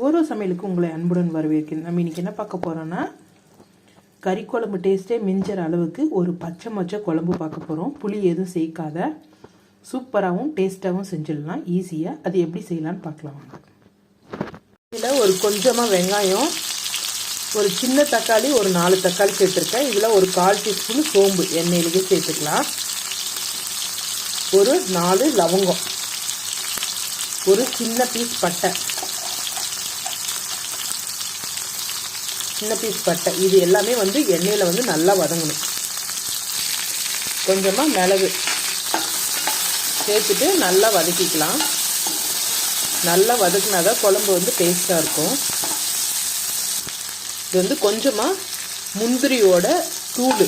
ஒரு சமையலுக்கு உங்களை அன்புடன் வரவேற்கிறேன். நம்ம இன்றைக்கி என்ன பார்க்க போகிறோன்னா, கறி குழம்பு டேஸ்ட்டே மிஞ்சிற அளவுக்கு ஒரு பச்சை மொச்சை குழம்பு பார்க்க போகிறோம். புளி எதுவும் சேர்க்காத சூப்பராகவும் டேஸ்ட்டாகவும் செஞ்சிடலாம் ஈஸியாக. அது எப்படி செய்யலான்னு பார்க்கலாம் வாங்க. இதில் ஒரு கொஞ்சமாக வெங்காயம், ஒரு சின்ன தக்காளி, ஒரு 4 தக்காளி சேர்த்துருக்கேன். இதில் ஒரு 1/4 டீஸ்பூன் சோம்பு எண்ணெயிலேயே சேர்த்துக்கலாம். ஒரு 4 லவங்கம், ஒரு சின்ன பீஸ் பட்டை, இது எல்லாமே எண்ணெயில் நல்லா வதங்கணும். கொஞ்சமாக மிளகு சேர்த்துட்டு நல்லா வதக்கிக்கலாம். நல்லா வதக்கினாதான் குழம்பு டேஸ்ட்டாக இருக்கும். இது கொஞ்சமாக முந்திரியோட தூள்,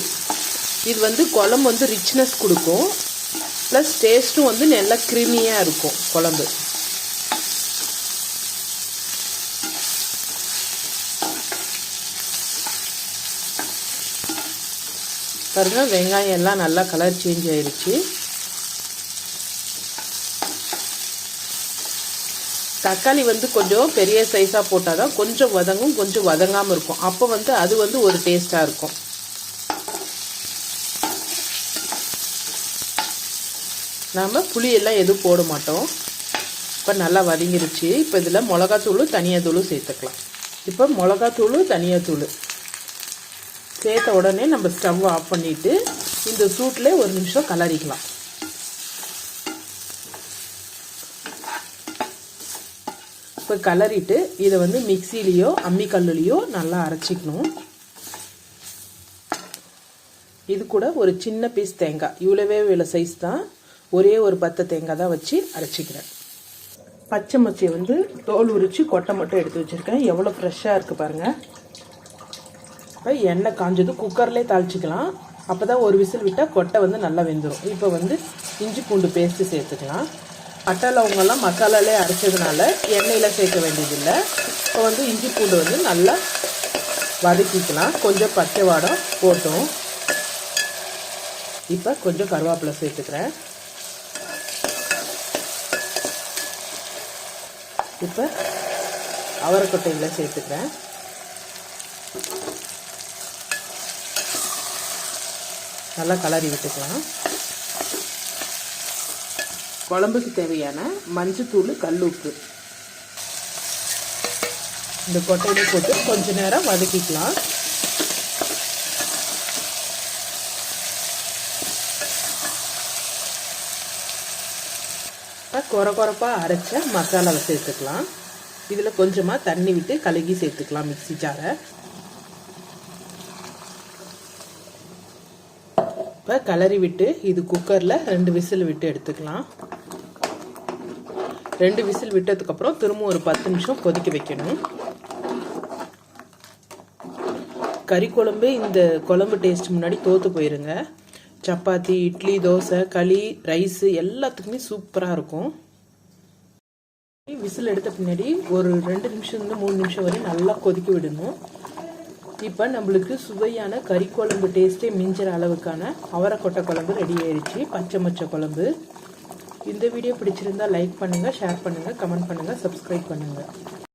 இது குழம்பு ரிச்னஸ் கொடுக்கும். ப்ளஸ் டேஸ்ட்டும் நல்லா க்ரீமியாக இருக்கும் குழம்பு. பாருங்கள், வெங்காயம் எல்லாம் நல்லா கலர் சேஞ்ச் ஆயிடுச்சு. தக்காளி கொஞ்சம் பெரிய சைஸாக போட்டால் தான் கொஞ்சம் வதங்கும், கொஞ்சம் வதங்காமல் இருக்கும். அப்போ அது ஒரு டேஸ்ட்டாக இருக்கும். நாம் புளியெல்லாம் எதுவும் போட மாட்டோம். இப்போ நல்லா வதங்கிருச்சு. இப்போ இதில் மிளகாத்தூள், தனியாத்தூள் சேர்த்துக்கலாம். இப்போ மிளகாத்தூள், தனியாத்தூள் சேர்த்த உடனே நம்ம ஸ்டவ் ஆஃப் பண்ணிவிட்டு இந்த சூட்டில் ஒரு நிமிஷம் கலரிக்கலாம். இப்போ கலரிட்டு இதை மிக்சிலேயோ அம்மிக்கல்லுலேயோ நல்லா அரைச்சிக்கணும். இது கூட ஒரு சின்ன பீஸ் தேங்காய், இவ்வளோ சைஸ் தான், ஒரே ஒரு 10 தேங்காய் தான் வச்சு அரைச்சிக்கிறேன். பச்சை மொச்சையை தோல் உரித்து கொட்டை மட்டும் எடுத்து வச்சுருக்கேன். எவ்வளோ ஃப்ரெஷ்ஷாக இருக்குது பாருங்கள். இப்போ எண்ணெய் காஞ்சது குக்கர்லேயே தாளிச்சிக்கலாம். அப்போ தான் ஒரு விசில் விட்டால் கொட்டை நல்லா வெந்துடும். இப்போ இஞ்சி பூண்டு பேஸ்ட்டு சேர்த்துக்கலாம். பட்டை லவங்கெல்லாம் மசாலாலே அரைச்சதுனால எண்ணெயில் சேர்க்க வேண்டியதில்லை. இப்போ இஞ்சி பூண்டு நல்லா வதக்கிக்கலாம். கொஞ்சம் பச்சை வாடை போட்டோம். இப்போ கொஞ்சம் கருவேப்பிலை சேர்த்துக்கிறேன். இப்போ அவரைக்கொட்டையில் சேர்த்துக்கிறேன். நல்லா கலரி விட்டுக்கலாம். குழம்புக்கு தேவையான மஞ்சத்தூள், கல்லுப்பு இந்த கொட்டையில போட்டு கொஞ்ச நேரம் வதக்கிக்கலாம். கொரப்பாக அரைச்ச மசாலாவை சேர்த்துக்கலாம். இதில் கொஞ்சமாக தண்ணி விட்டு கலக்கி சேர்த்துக்கலாம் மிக்ஸி ஜாரை. இப்போ கலரி விட்டு இது குக்கரில் 2 விசில் விட்டு எடுத்துக்கலாம். 2 விசில் விட்டதுக்கப்புறம் திரும்ப ஒரு 10 நிமிஷம் கொதிக்க வைக்கணும். கறி குழம்பு இந்த குழம்பு டேஸ்ட் முன்னாடி தோற்று போயிருங்க. சப்பாத்தி, இட்லி, தோசை, களி, ரைஸு எல்லாத்துக்குமே சூப்பராக இருக்கும். விசில் எடுத்த பின்னாடி ஒரு 2 நிமிஷம் 3 நிமிஷம் வரை நல்லா கொதிக்க விடணும். இப்போ நம்மளுக்கு சுவையான கறி குழம்பு டேஸ்ட்டே மிஞ்சிற அளவுக்கான அவரைக்கொட்டை குழம்பு ரெடி ஆயிடுச்சு. பச்சை மொச்சை குழம்பு. இந்த வீடியோ பிடிச்சிருந்தா லைக் பண்ணுங்கள், ஷேர் பண்ணுங்கள், கமெண்ட் பண்ணுங்கள், சப்ஸ்கிரைப் பண்ணுங்கள்.